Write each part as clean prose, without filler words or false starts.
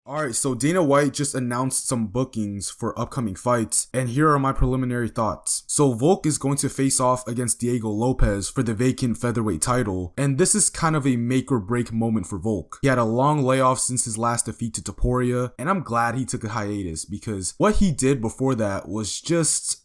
Alright, so Dana White just announced some bookings for upcoming fights, and here are my preliminary thoughts. So Volk is going to face off against Diego Lopez for the vacant featherweight title, and this is kind of a make or break moment for Volk. He had a long layoff since his last defeat to Topuria, and I'm glad he took a hiatus because what he did before that was just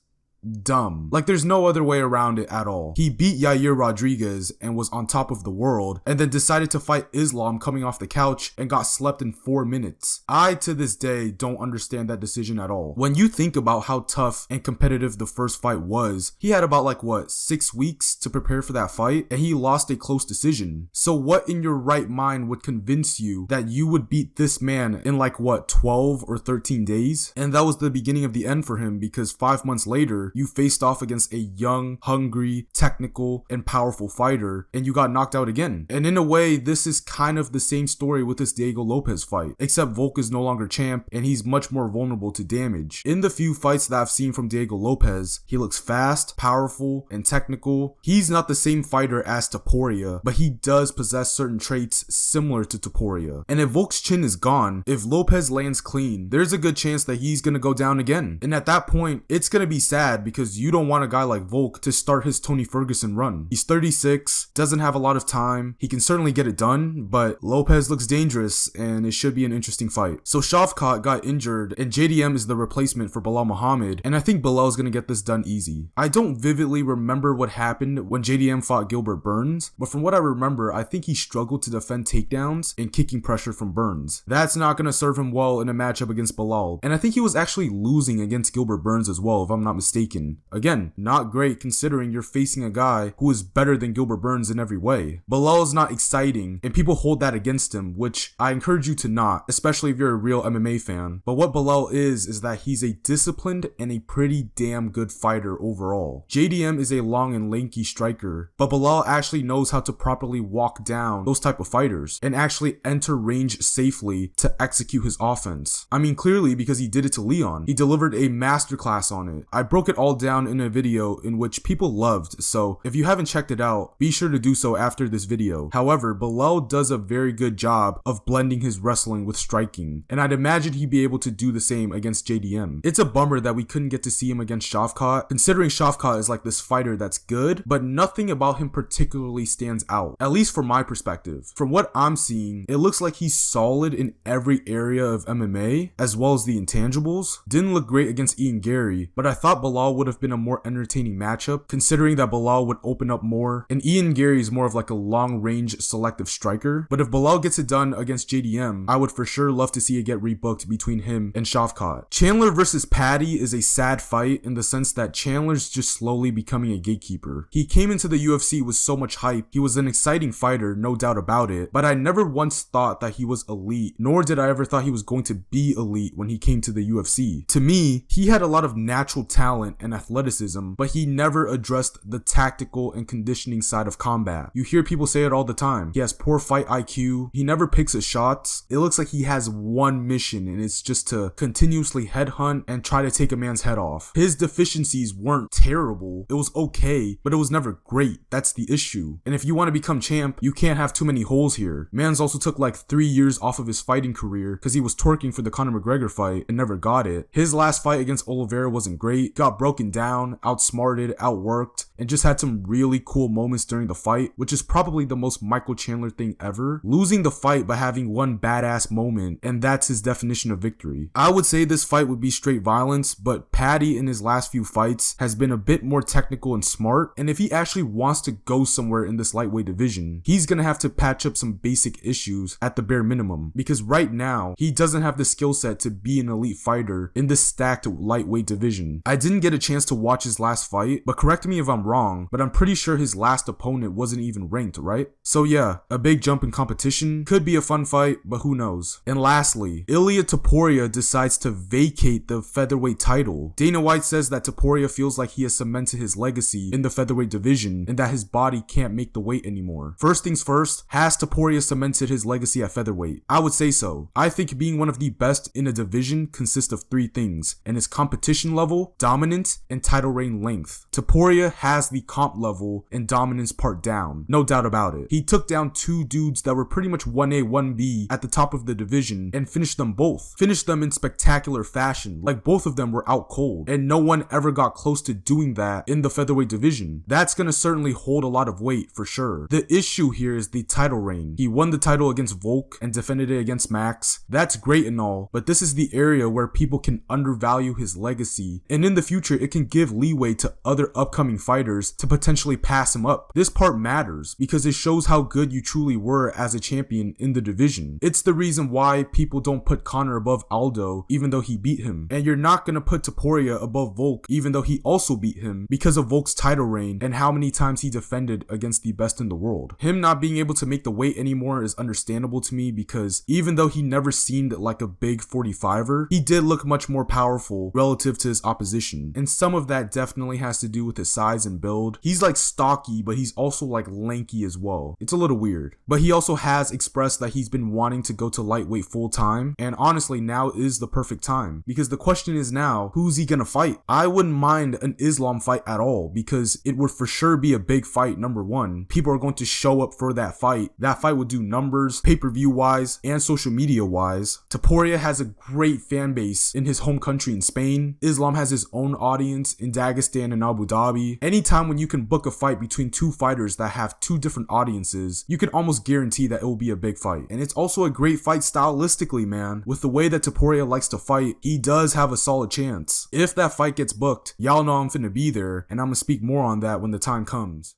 dumb. Like, there's no other way around it at all. He beat Yair Rodriguez and was on top of the world, and then decided to fight Islam coming off the couch and got slept in 4 minutes. I, to this day, don't understand that decision at all. When you think about how tough and competitive the first fight was, he had about 6 weeks to prepare for that fight, and he lost a close decision. So what in your right mind would convince you that you would beat this man in 12 or 13 days? And that was the beginning of the end for him, because 5 months later, you faced off against a young, hungry, technical, and powerful fighter, and you got knocked out again. And in a way, this is kind of the same story with this Diego Lopez fight, except Volk is no longer champ, and he's much more vulnerable to damage. In the few fights that I've seen from Diego Lopez, he looks fast, powerful, and technical. He's not the same fighter as Topuria, but he does possess certain traits similar to Topuria. And if Volk's chin is gone, if Lopez lands clean, there's a good chance that he's gonna go down again. And at that point, it's gonna be sad because you don't want a guy like Volk to start his Tony Ferguson run. He's 36, doesn't have a lot of time. He can certainly get it done, but Lopez looks dangerous and it should be an interesting fight. So Shavkat got injured and JDM is the replacement for Belal Muhammad, and I think Belal is going to get this done easy. I don't vividly remember what happened when JDM fought Gilbert Burns, but from what I remember, I think he struggled to defend takedowns and kicking pressure from Burns. That's not going to serve him well in a matchup against Belal, and I think he was actually losing against Gilbert Burns as well, if I'm not mistaken. Again, not great considering you're facing a guy who is better than Gilbert Burns in every way. Belal is not exciting, and people hold that against him, which I encourage you to not, especially if you're a real MMA fan. But what Belal is that he's a disciplined and a pretty damn good fighter overall. JDM is a long and lanky striker, but Belal actually knows how to properly walk down those type of fighters and actually enter range safely to execute his offense. I mean, clearly because he did it to Leon. He delivered a masterclass on it. I broke it all down in a video in which people loved, so if you haven't checked it out, be sure to do so after this video. However, Belal does a very good job of blending his wrestling with striking, and I'd imagine he'd be able to do the same against JDM. It's a bummer that we couldn't get to see him against Shavkat, considering Shavkat is like this fighter that's good, but nothing about him particularly stands out, at least from my perspective. From what I'm seeing, it looks like he's solid in every area of MMA, as well as the intangibles. Didn't look great against Ian Gary, but I thought Belal would have been a more entertaining matchup, considering that Belal would open up more, and Ian Gary is more of a long-range selective striker. But if Belal gets it done against JDM, I would for sure love to see it get rebooked between him and Shavkat. Chandler versus Paddy is a sad fight in the sense that Chandler's just slowly becoming a gatekeeper. He came into the UFC with so much hype. He was an exciting fighter, no doubt about it, but I never once thought that he was elite, nor did I ever thought he was going to be elite when he came to the UFC. To me, he had a lot of natural talent and athleticism, but he never addressed the tactical and conditioning side of combat. You hear people say it all the time. He has poor fight IQ. He never picks his shots. It looks like he has one mission, and it's just to continuously headhunt and try to take a man's head off. His deficiencies weren't terrible. It was okay, but it was never great. That's the issue. And if you want to become champ, you can't have too many holes here. Man's also took 3 years off of his fighting career because he was twerking for the Conor McGregor fight and never got it. His last fight against Oliveira wasn't great. Got broken down, outsmarted, outworked, and just had some really cool moments during the fight, which is probably the most Michael Chandler thing ever. Losing the fight by having one badass moment, and that's his definition of victory. I would say this fight would be straight violence, but Paddy in his last few fights has been a bit more technical and smart, and if he actually wants to go somewhere in this lightweight division, he's gonna have to patch up some basic issues at the bare minimum, because right now, he doesn't have the skill set to be an elite fighter in this stacked lightweight division. I didn't get a chance to watch his last fight, but correct me if I'm wrong, but I'm pretty sure his last opponent wasn't even ranked, right? So yeah, a big jump in competition, could be a fun fight, but who knows. And lastly, Ilia Topuria decides to vacate the featherweight title. Dana White says that Topuria feels like he has cemented his legacy in the featherweight division and that his body can't make the weight anymore. First things first, has Topuria cemented his legacy at featherweight? I would say so. I think being one of the best in a division consists of 3 things, and it's competition level, dominance, dominance and title reign length. Topuria has the comp level and dominance part down, no doubt about it. He took down two dudes that were pretty much 1A, 1B at the top of the division and finished them both. Finished them in spectacular fashion, like both of them were out cold, and no one ever got close to doing that in the featherweight division. That's gonna certainly hold a lot of weight for sure. The issue here is the title reign. He won the title against Volk and defended it against Max. That's great and all, but this is the area where people can undervalue his legacy, and in the future it can give leeway to other upcoming fighters to potentially pass him up. This part matters because it shows how good you truly were as a champion in the division. It's the reason why people don't put Conor above Aldo even though he beat him, and you're not gonna put Topuria above Volk even though he also beat him because of Volk's title reign and how many times he defended against the best in the world. Him not being able to make the weight anymore is understandable to me because even though he never seemed like a big 45er, he did look much more powerful relative to his opposition, and some of that definitely has to do with his size and build. He's like stocky, but he's also like lanky as well. It's a little weird, but he also has expressed that he's been wanting to go to lightweight full time, and honestly now is the perfect time because the question is now, who's he gonna fight? I wouldn't mind an Islam fight at all because it would for sure be a big fight. Number one, people are going to show up for that fight. That fight would do numbers pay-per-view wise and social media wise. Topuria has a great fan base in his home country in Spain. Islam has his own audience in Dagestan and Abu Dhabi. Anytime when you can book a fight between two fighters that have two different audiences, you can almost guarantee that it will be a big fight. And it's also a great fight stylistically, man. With the way that Topuria likes to fight, he does have a solid chance. If that fight gets booked, y'all know I'm finna be there, and I'm gonna speak more on that when the time comes.